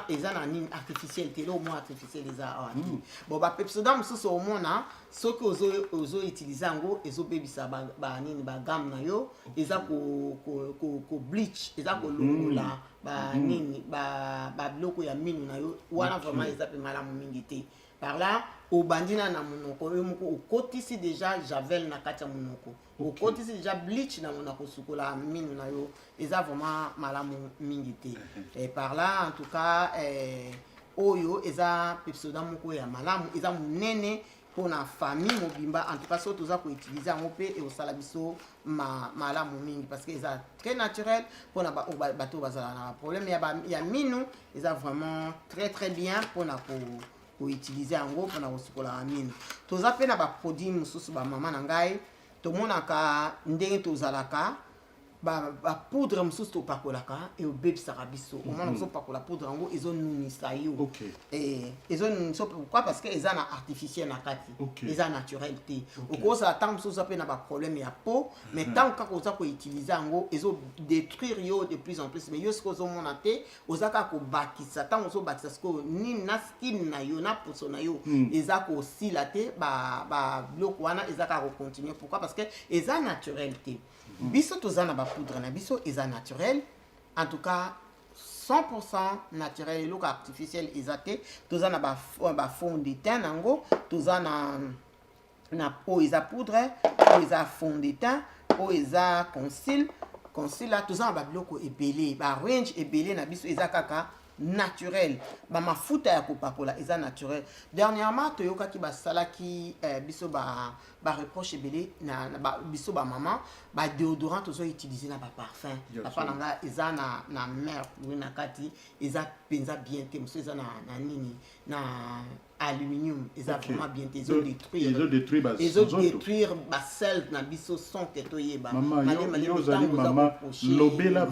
eza na nini artificiel te lo mo artificiel eza awani bon ba pepsodent mosusu au mona soki ozo utiliser yango ezobebisa ba nini ba gamme na yo eza ko bleach eza ko longola ba nini ba biloko ya minu na yo wana vraiment eza pe malamu mingi te par là obandina na monoko yo moko okotisi déjà javel na kati ya monoko okotisi déjà bleach na monoko sukola minu na yo eza vraiment malamu mingi te et par là en tout cas oyo eza pepsodent moko ya malamu eza munene pona famille mobimba en tout cas so toza ko utiliser yango pe et osala biso malamu mingi parce que eza très naturel pona bato bazala na problème ya minu eza vraiment très bien pona ko utiliser yango pona kosukola minu toza pe na ba produit mosusu ba mama na ngai tomonaka ndenge tozalaka ba poudre mosusu topakolaka e obebisaka biso omona ozopakola poudre yango ezonunisa yo ezonunisa pourquoi parce que eza na artificiel na kati eza naturel te okozala ntango mosusu oza mpe na baproblème ya peau mais ntango kaka oza koutilize yango ezodétruire yo de plus en plus mais yo sikoy ozomona te oza kaka kobakisa ntango ozobakisa sikoyo nini na skin na yo na poso na yo eza kosila te biloko wana eza kaka kocontinue pourquoi parce que eza naturel te biso toza na ba poudre na biso eza naturel en tout cas 100% naturel eloko artificiel eza te toza na ba fond de teint nango toza na na oyo eza poudre, oyo eza fond de teint, oyo eza conceal là toza na babiloko ebele barange ebele na biso eza kaka naturel bamafuta ya kopakola eza naturel. Dernièrement toyokaki basalaki biso bareproche ebele na biso bamama badéodorant tozoutilize na baparfum papa na nga eza na mercure na kati eza mpenza bien te mosusu eza na nini na aluminium eza vraiment bien te ezodétruire basel na biso sans ke toyeba yo ozali mama lobela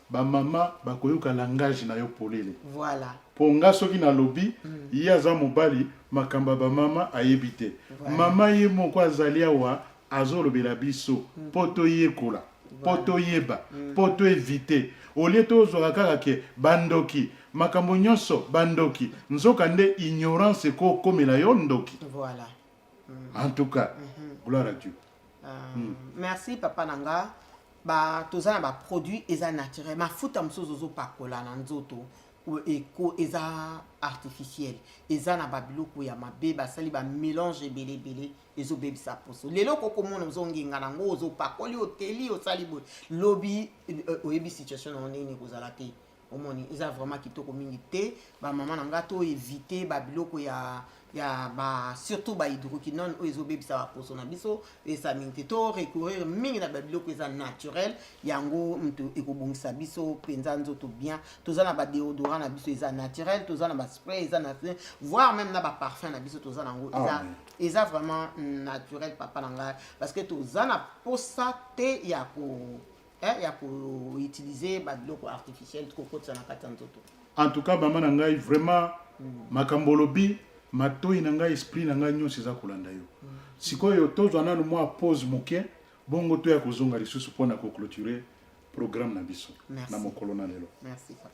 bamama bakoyoka langage na yo polele voilà mpo nga soki nalobi ye aza mobali makambo ya bamama ayebi te mama ye moko azali awa azolobela biso mpo toyekola mpo toyeba mpo toevite olie tozwaka kaka ke bandoki makambo nyonso bandoki nzoka nde ignorance ekokomela yo ndoki. Voilà. En tout cas, gloire à Dieu. Merci papa nanga. Toza na ba produit eza naturel mafuta mosusu ozopakola na nzoto eko eza artificiel eza na babiloko ya mabe basali bamélange ebele ezobebisa poso lelo kokomona ozongenga nango ozopakoli oteli osali boye lobi oyebi situation na ndenge kozala te omoni eza vraiment kitoko mingi te bamama na nga to éviter babiloko ya surtout hydroquinone oyo ezobebisa baposo na biso esa mingi te to recourir mingi na babiloko eza naturel yango moto ekobongisa biso mpenza nzoto bien toza na badéodorant na biso eza naturel toza na baspray eza naturel voire même na baparfum na biso toza nango eza vraiment naturel papa na ngai parce que toza na posa te ya utiliser babiloko artificiel kokotisa na kati ya nzoto. En tout cas mama na ngai vraiment makambo lobi matoi na ngai esprit na ngai nyonso eza kolanda yo sikoyo tozwa nanu mwa pause moke bongo toya kozonga lisusu mpona koclôturer programme na biso na mokolo na lelo. Merci papa.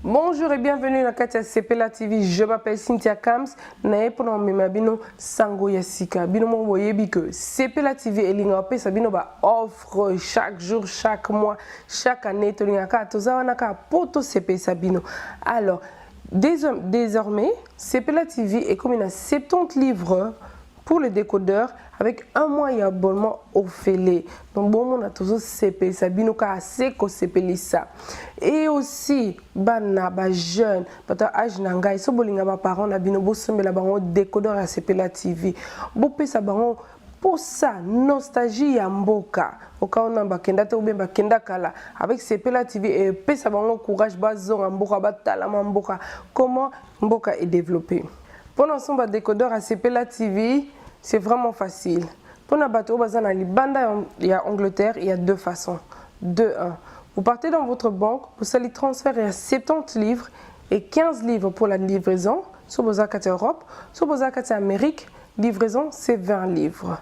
Bonjour et bienvenue dans Katia Sepela TV. Je m'appelle Cynthia Kams. Na epona mimabino sango ya sika. Bino mo boyebi que Sepela TV elinga pe sabino ba offre chaque jour, chaque mois, chaque année to linga ka toza wana ka poto sepe sabino. Alors, désormais, Sepela TV est comme une 70 livres pour le décodeur avec un mois d'abonnement offert. Donc bon on a toujours CP sabino ka seko sepelisa. Et aussi bana ba jeune pata âge nanga so bolinga ba parents na bino bo sombela bango décodeur ya Sepela TV. Bo pesa bango pour ça nostalgie ya mboka. Oka on ba kenda te ubemba kenda kala avec Sepela TV et pesa bango courage bazonga mboka batala mboka. Comment mboka est développé. Pendant son décodeur à Sepela TV, c'est vraiment facile. Pour la bateau bazana libanda il y a Angleterre, il y a deux façons. 2-1. Vous partez dans votre banque, vous allez transférer à 70 livres et 15 livres pour la livraison, sur vos actes Europe, sur vos actes Amérique, livraison c'est 20 livres.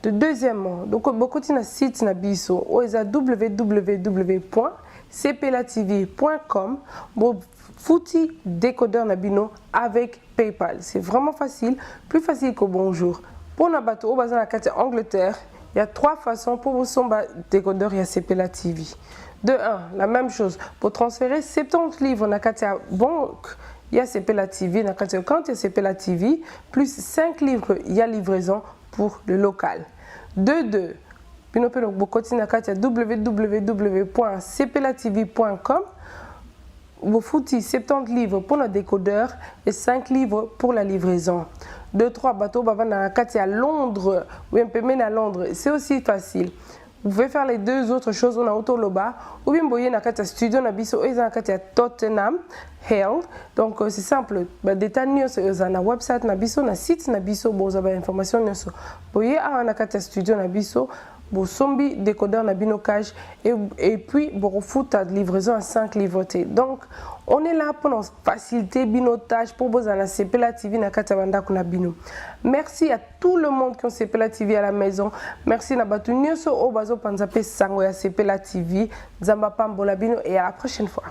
De deuxièmement, donc beaucoup de sites na biso, www.cpelatv.com, fouti décodeur nabino avec PayPal. C'est vraiment facile, plus facile que bonjour. Pour na bateau au bazar la carte Angleterre, il y a 3 façons pour vous son décodeur et Sepela TV. De 1, la même chose. Pour transférer 70 livres na carte banque, il y a Sepela TV, na carte compte il y a Sepela TV, plus 5 livres, il y a livraison pour le local. 2. Puis nous pouvons continuer na carte www.cpelatv.com. Vous foutez 70 livres pour le décodeur et 5 livres pour la livraison. 2-3 bateaux dans la carte à Londres ou un peu même à Londres. C'est aussi facile. Vous pouvez faire les deux autres choses. On a Autoloba ou bien voyez dans la carte studio na biso et dans la carte à Tottenham Hale. Donc c'est simple. Détails sur na website na biso na site na biso vous avez information sur. Voyez à la carte studio na biso. Bon sombi décodeur na binocage et puis bon foot à livraison à 5 livretés. Donc on est là pour nous faciliter binotage pour vous à la Sepela TV na katabanda kuna bino. Merci à tout le monde qui ont Sepela TV à la maison. Merci na batu nyonso o bazo panzape sango ya Sepela TV. Zamba pambola bino et à la prochaine fois.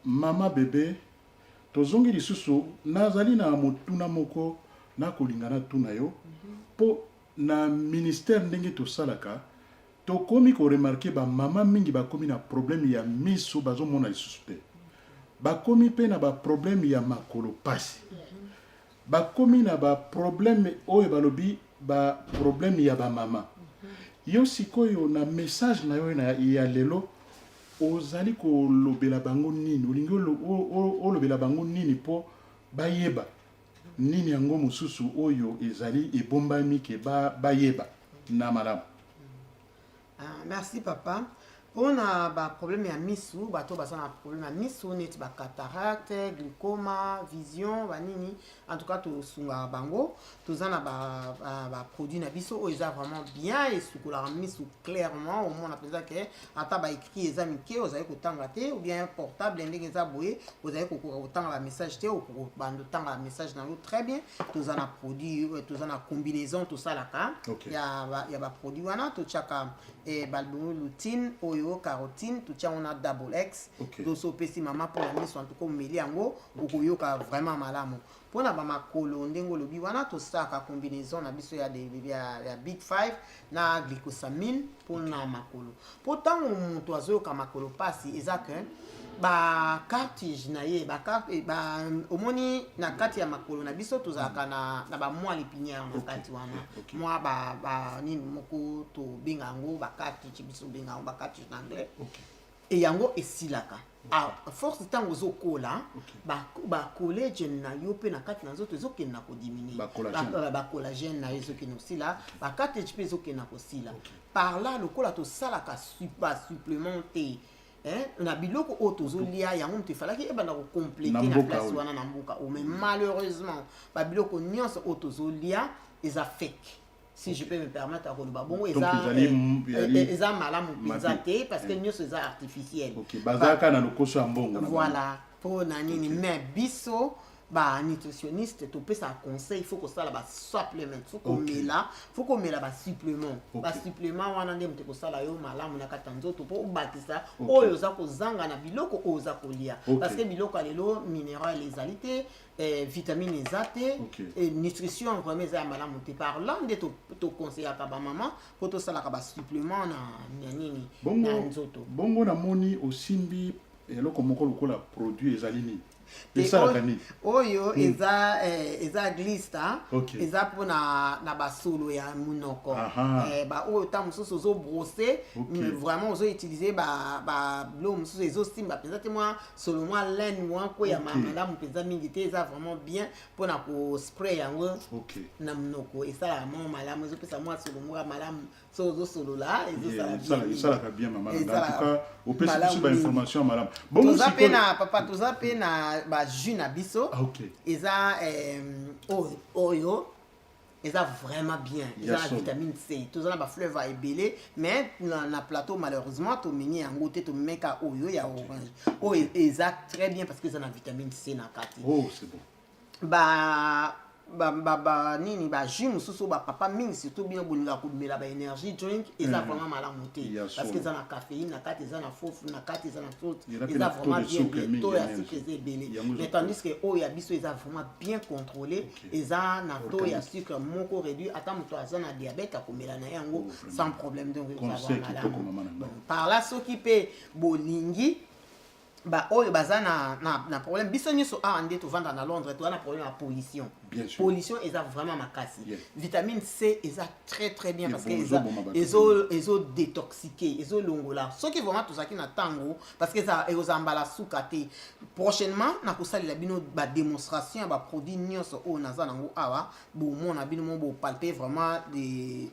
mama bébé tozongi lisusu nazali na motuna moko nakolingana tuna yo po na ministère ndenge tosalaka tokomi ko remarquer ba mama mingi bakomi na problème ya miso bazomona lisusu te bakomi pe na ba problème ya makolo pasi bakomi na ba problème oyo balobi ba problème ya ba mama yo sikoyo na message na yo na ya lelo ozali kolobela bango nini olingi olobela bango nini po bayeba nini yango mosusu oyo ezali ebombami ke bayeba na malamu. Merci papa. On a un problème à misu, bato basa na problème à misu, net ba cataracte, glaucoma, vision, banini. En tout cas, tout sunga bango, tout ça na ba produit na biso, oh ils a vraiment bien et sous la misu clairement au moins on appelle ça que ata ba écrit les amis qui vous avez autant raté ou bien portable ndenge za boye, vous avez autant la message té ou bande temps la message dans l'autre très bien. Tout ça na produit, tout ça na combinaison tout ça là ka. Il y a ba produit wana tout chaka et balbon lutein carotine tout ça on a double X donc so pesi mama pour la mise en tout cas meli yango okoyoka vraiment malamu pour na ba makolo ndengo lobi wana to saka combinaison na biso ya ya big 5 na glycosamine pour na makolo pourtant on azoyoka makolo pasi ezaka ba cartridge na ye ba carte ba omoni na kati ya makolo na biso tozaka na ba mwa lipinière na kati wana mwa ba nini moko to bingango ba cartridge biso bingango ba cartridge na anglais et yango esilaka a force tango zokola ba collagen na yo pe na kati na nzoto ezokenda na ko diminuer ba collagène na ezo kena osila ba cartridge pe ezokenda ko sila par là lokola to salaka supplémenter na biloko otozolia yango mte falaki ebanda ko compléter na place wana na mbuka ou mais malheureusement ba biloko nyonso otozolia eza fake si je peux me permettre à koloba bongo eza malamu pinzate parce que nyonso eza artificiel bazaka na lokoso mbongo voilà pour na nini mais biso ba nutritionniste to pesa conseil il faut que ça la ba supplément faut qu'on mela ba supplément wana ndem te ko sala yo malamu na katanzo to po batisa oyo za ko zanga na biloko oza kolia parce que biloko alelo minéral les alités vitamines ezate et nutrition vraiment za malamu te par là nde to conseil à ba maman pour to sala ka ba supplément na nini na nzoto bongo na moni osimbi eloko moko lokola produit ezalini oyo eza glista eza pona na basolo ya munoko ba oyo ta mususu zo brosser vraiment zo utiliser ba blo mususu ezo simba penza te moi solo moi laine moi ko ya malamu penza mingi te eza vraiment bien pona ko spray yango na munoko esala mo malamu zo pesa moi solo moi malamu so solo là ça la bien maman en tout cas au pesa sur ba information malamu bon ça pena papa tout ça pena ba jus na biso eza oyo eza vraiment bien eza la vitamine C tout ça na ba fleuve a ebele mais na plateau malheureusement to mini yango te to meka oyo ya orange oyo eza très bien parce que ça na vitamine C na kati c'est bon nini ba jus mususu ba papa mingi surtout bien bolinga ko mela ba energy drink eza vraiment malamu te parce que ça na caféine na kati eza na fofu na kati eza na fruit eza vraiment bien to ya sucre belé mais tandis que oyo ya biso eza vraiment bien contrôlé eza na to ya sucre moko réduit ata moto aza na diabète akomela na yango sans problème donc par là ceux qui pe bolingi ba oyo baza na problème biso nyonso a ande to vanda na Londres to na problème à pollution eza vraiment makasi vitamine C eza très très bien parce que ezo détoxiquer ezo longola ce qui vraiment tout ça qui na tango parce que ça ezambala sukate prochainement na kosalela bino ba démonstration ba produit nyonso o naza nango awa bo mona bino mo bo palper vraiment des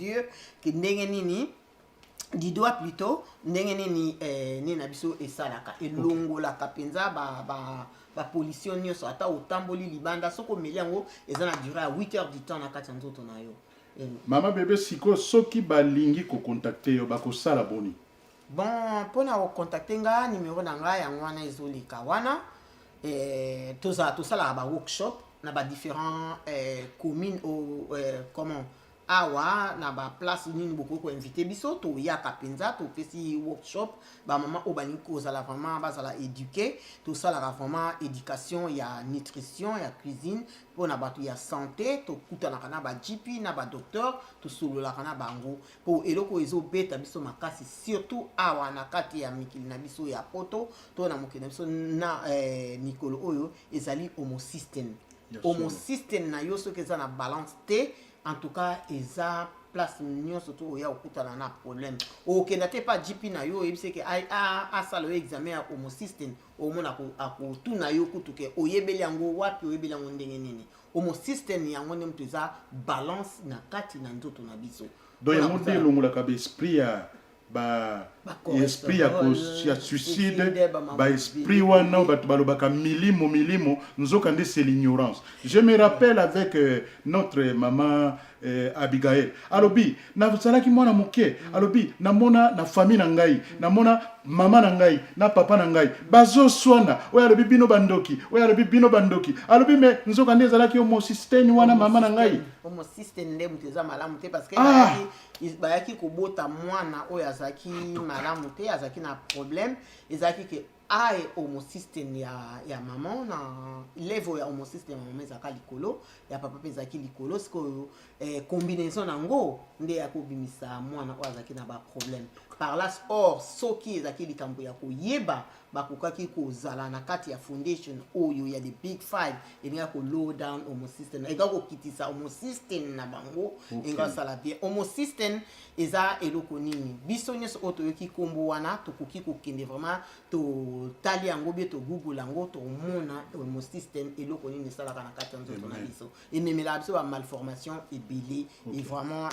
yeux que ndenge nini du doigt plutôt ndenge nini na biso esalaka elongolaka penza ba pollution nyonso ata otamboli libanda soko meli yango eza na durée à 8 heures du temps na kati nzoto na yo mama bébé siko soki balingi ko contacter yo bakosala boni bon pona ko contacter nga numéro na nga yango wana ezoleka wana tosala ba workshop na ba différents communes au comment awa na ba place nini boko ko invité biso to ya kapenza to pesi workshop ba maman o bani ko za la vraiment ba za la éduquer tout ça la vraiment éducation ya nutrition ya cuisine pour na batu ya santé to kuta na kana ba GP na ba docteur to solo la kana bango pour eloko ezo beta biso makasi surtout awa na kati ya mikili na biso ya poto to na mokili na biso na mikolo oyo ezali homosystème homosystème na yo soki eza na balance te en tout cas eza place nyonso to oya okutana na problème okenda te pa GP na yo oyebisi ke asala yo examen ya homosystème omona akotuna yo kutuke oyebeli yango wapi oyebeli yango ndenge nini homosystème yango nde moto eza balance na kati na nzoto na biso donc yango nde elongolaka baesprit ya esprit ya suicide esprit wana bato balobaka milimo nzoka nde c'est l'ignorance. Je me rappelle avec notre maman Abigail alobi nazalaki mwana moke alobi namona na famille na ngai namona mama na ngai na papa na ngai bazoswana oyo alobi bino bandoki oyo alobi bino bandoki alobi me nzoka nde ezalaki homosystème wana mama na ngai homosystème nde moto eza malamu te parce que bayaki kobota mwana oyo azalaki malamu te azalaki na problème ezalaki ke aye homosystème ya maman na level ya homosystème ya maman ezalaka likolo ya papa mpe ezalaki likolo sikoyo combinaison nango nde ya kobimisa mwana oyo azalaki na baproblème par là or soki ezalaki likambo ya koyeba bakokaki kozala na kati ya foundation oyo ya the big five elinga ko low down homosystème eka kokitisa homosystème na bango enga sala bien homosystème eza eloko nini biso nyonso oyo toyoki kombo wana tokoki kokende vraiment totali yango bie togoogle yango tomona homosystème eloko nini esalaka na kati ya nzoto na biso ememela biso bamalformation ebele e vraiment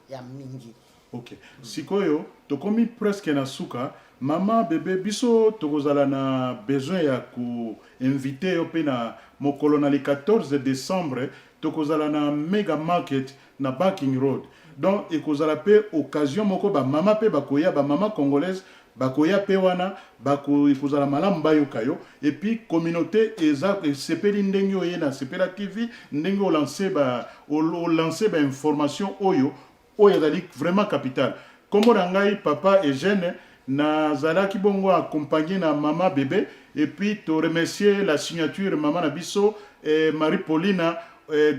ya mingi. Ok. Sikoyo, tokomi presque na suka, mama bébé biso tokozala na besoin ya ko inviter yo pe na mokolo na le 14 décembre tokozala na mega market na Barking Road. Donc ekozala pe occasion moko ba mama pe bakoya ba mama congolaise bakoya pe wana bako ekozala malamu bayoka yo et puis communauté eza sepeli ndenge oye na Sepela TV ndenge o lancer ba information oyo ezali vraiment capital. Kombo na ngai papa Eugène nazalaki bongo accompagné na mama bébé et puis to remercier la signature mama na biso Marie-Paulina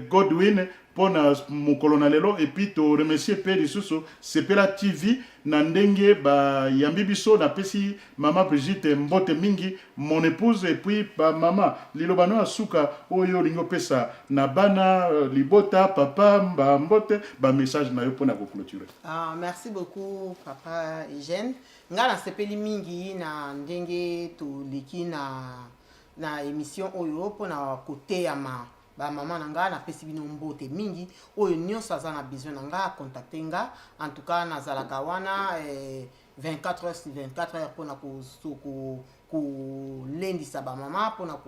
Godwin pour mon colonelelo et puis to remercier pe lisusu Sepela TV na ndenge ba yambi biso na pesi mama Brigitte mbote mingi mon épouse et puis ba mama lilobano asuka oyo lingo pesa na bana libota papa ba mbote ba message na yo pona ko clôturer. Merci beaucoup papa Eugène ngala sepeli mingi na ndenge to liki na émission oyo pona côté ya ba maman nanga na pesi bino mbote mingi oyo nyonso aza na besoin nanga contacter nga en tout cas na zalaka wana 24 heures sur 24 heures pona ko lendisa ba maman pona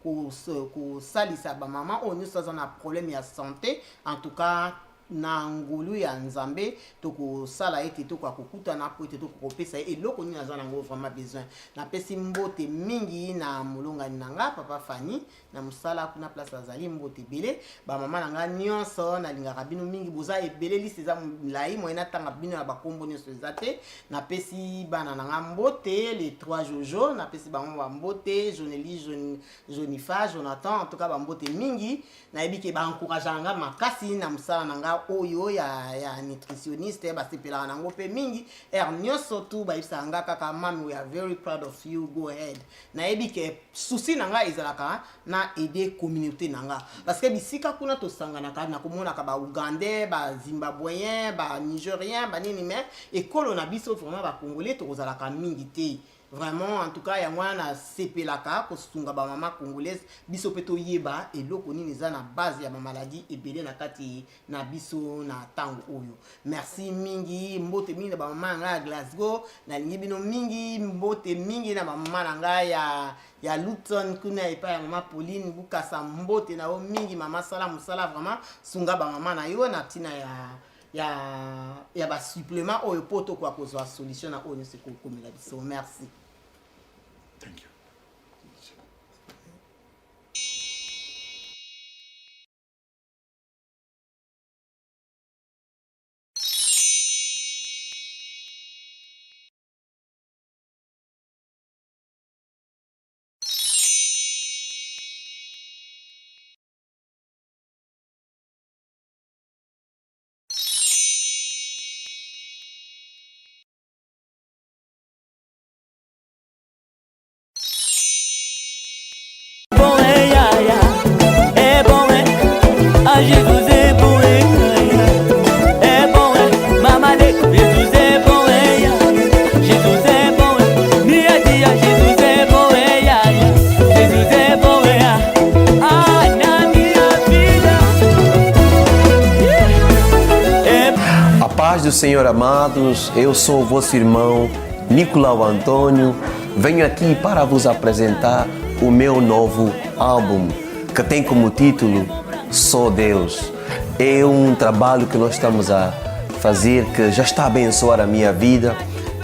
ko salisa ba maman oyo nyonso aza na problème ya santé en tout cas na ngulu ya nzambe toko sala ete toko akokuta na po ete toko kopesa eloko nini aza nango vraiment besoin na pesi mbote mingi na mulonga nanga papa Fanny na musala kuna place azali mbote belé ba mama nanga nyonso na lingaka bino mingi boza ebele liste za mulai moyena tanga bino ya bakombo nyonso ezate na pesi bana nanga mbote les 3 jojo na pesi bango ba mbote Joneli Jonifa Jonathan en tout cas ba mbote mingi na ebike ba encourageanga makasi na musala nanga oyo ya nutritionniste basepelaka nango pe mingi nyonso tu bayebisanga kaka mami we are very proud of you go ahead nayebi ke souci nanga ezalaka na aider communauté nanga parce que bisika kuna tosanganaka na komonaka ba Ougandais ba Zimbabwéens ba Nigériens ba nini mais ekolo na biso vraiment ba Congolais tokozalaka mingi te. Vraiment en tout cas ya mwana sepelaka ko sunga ba mama congolaise biso peto yeba eloko nini za na base ya maladie ebele na kati na biso na tango oyo. Merci mingi mbote mingi na ba mama nga Glasgow na lingi bino mingi mbote mingi na mama nanga ya Luton kuna epa ya mama Pauline Bukasa mbote na o mingi mama sala musala vraiment sunga ba mama na yo na tina ya ba supplément oyo poto kwa kozwa solution na oyo se ko komela biso. Merci. Thank you. paz do Senhor, amados, eu sou o vosso irmão Nicolau Antônio. Venho aqui para vos apresentar o meu novo álbum, que tem como título Só Deus. É um trabalho que nós estamos a fazer que já está a abençoar a minha vida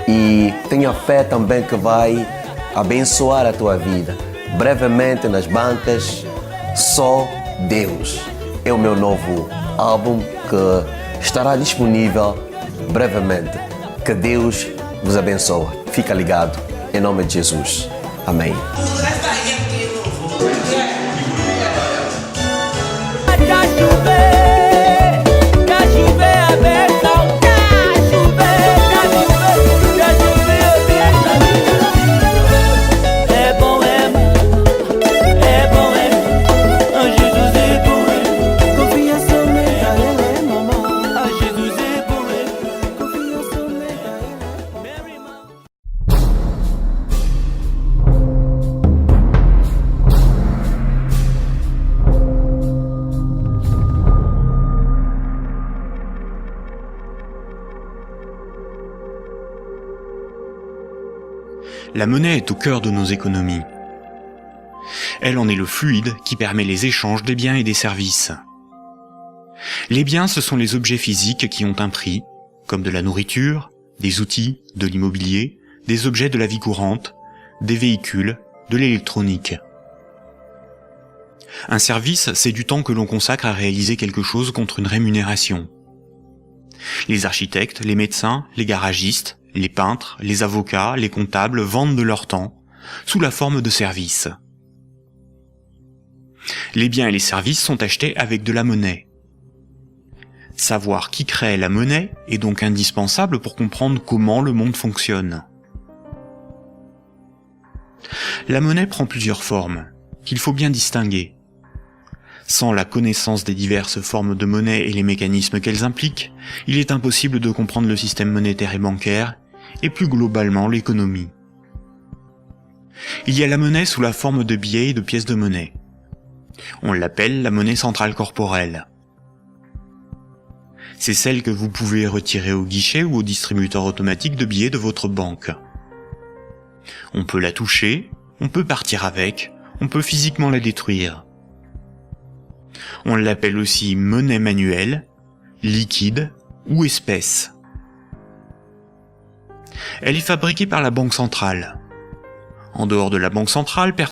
e tenho a fé também que vai abençoar a tua vida. Brevemente nas bancas, Só Deus. É o meu novo álbum que estará disponível brevemente. Que Deus vos abençoe. Fica ligado. Em nome de Jesus. Amém. La monnaie est au cœur de nos économies. Elle en est le fluide qui permet les échanges des biens et des services. Les biens, ce sont les objets physiques qui ont un prix, comme de la nourriture, des outils, de l'immobilier, des objets de la vie courante, des véhicules, de l'électronique. Un service, c'est du temps que l'on consacre à réaliser quelque chose contre une rémunération. Les architectes, les médecins, les garagistes, les peintres, les avocats, les comptables vendent de leur temps, sous la forme de services. Les biens et les services sont achetés avec de la monnaie. Savoir qui crée la monnaie est donc indispensable pour comprendre comment le monde fonctionne. La monnaie prend plusieurs formes, qu'il faut bien distinguer. Sans la connaissance des diverses formes de monnaie et les mécanismes qu'elles impliquent, il est impossible de comprendre le système monétaire et bancaire, et plus globalement l'économie. Il y a la monnaie sous la forme de billets et de pièces de monnaie. On l'appelle la monnaie centrale corporelle. C'est celle que vous pouvez retirer au guichet ou au distributeur automatique de billets de votre banque. On peut la toucher, on peut partir avec, on peut physiquement la détruire. On l'appelle aussi monnaie manuelle, liquide ou espèce. Elle est fabriquée par la Banque centrale. En dehors de la Banque centrale,